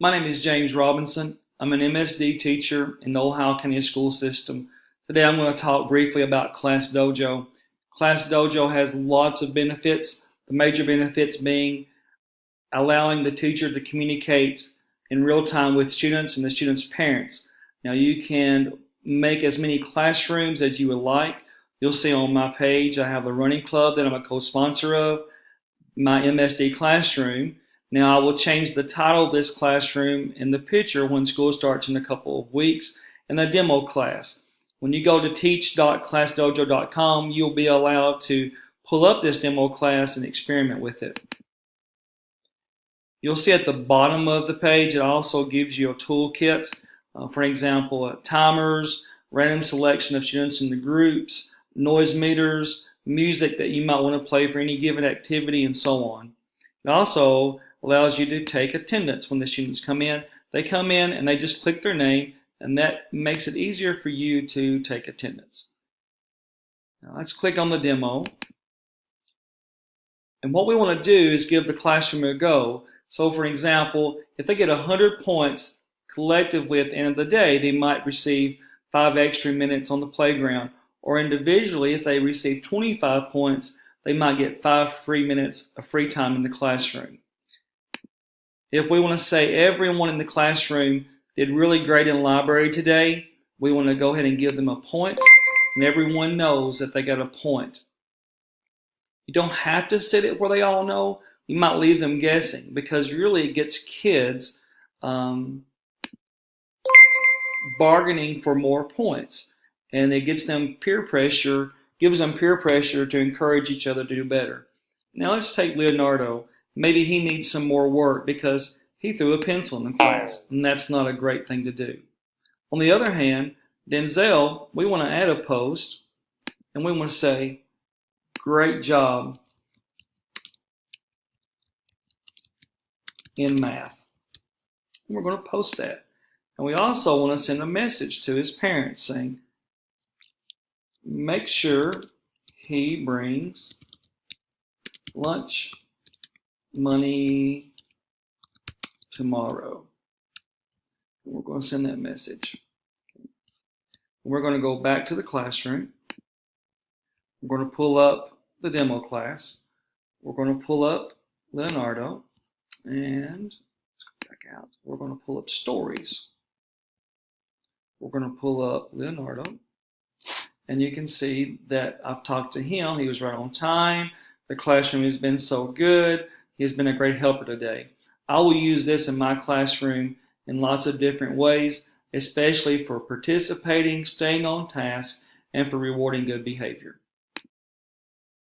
My name is James Robinson. I'm an MSD teacher in the Ohio County School System. Today I'm going to talk briefly about ClassDojo. ClassDojo has lots of benefits, the major benefits being allowing the teacher to communicate in real time with students and the students' parents. Now you can make as many classrooms as you would like. You'll see on my page I have the running club that I'm a co-sponsor of, my MSD classroom. Now I will change the title of this classroom in the picture when school starts in a couple of weeks, and the demo class. When you go to teach.classdojo.com, you'll be allowed to pull up this demo class and experiment with it. You'll see at the bottom of the page it also gives you a toolkit. For example, timers, random selection of students in the groups, noise meters, music that you might want to play for any given activity, and so on. It also allows you to take attendance when the students come in. They come in and they just click their name, and that makes it easier for you to take attendance. Now let's click on the demo. And what we want to do is give the classroom a go. So for example, if they get 100 points collectively at the end of the day, they might receive 5 extra minutes on the playground. Or individually, if they receive 25 points, they might get 5 free minutes of free time in the classroom. If we want to say everyone in the classroom did really great in library today, we want to go ahead and give them a point, and everyone knows that they got a point. You don't have to set it where they all know. You might leave them guessing, because really it gets kids bargaining for more points, and it gets them peer pressure, gives them peer pressure to encourage each other to do better. Now let's take Leonardo. Maybe he needs some more work because he threw a pencil in the class, and that's not a great thing to do. On the other hand, Denzel, we want to add a post, and we want to say, great job in math. And we're going to post that. And we also want to send a message to his parents saying, make sure he brings lunch money tomorrow. And we're going to send that message. We're going to go back to the classroom. We're going to pull up the demo class. We're going to pull up Leonardo, and let's go back out. We're going to pull up stories. We're going to pull up Leonardo, and you can see that I've talked to him. He was right on time. The classroom has been so good. He has been a great helper today. I will use this in my classroom in lots of different ways, especially for participating, staying on task, and for rewarding good behavior.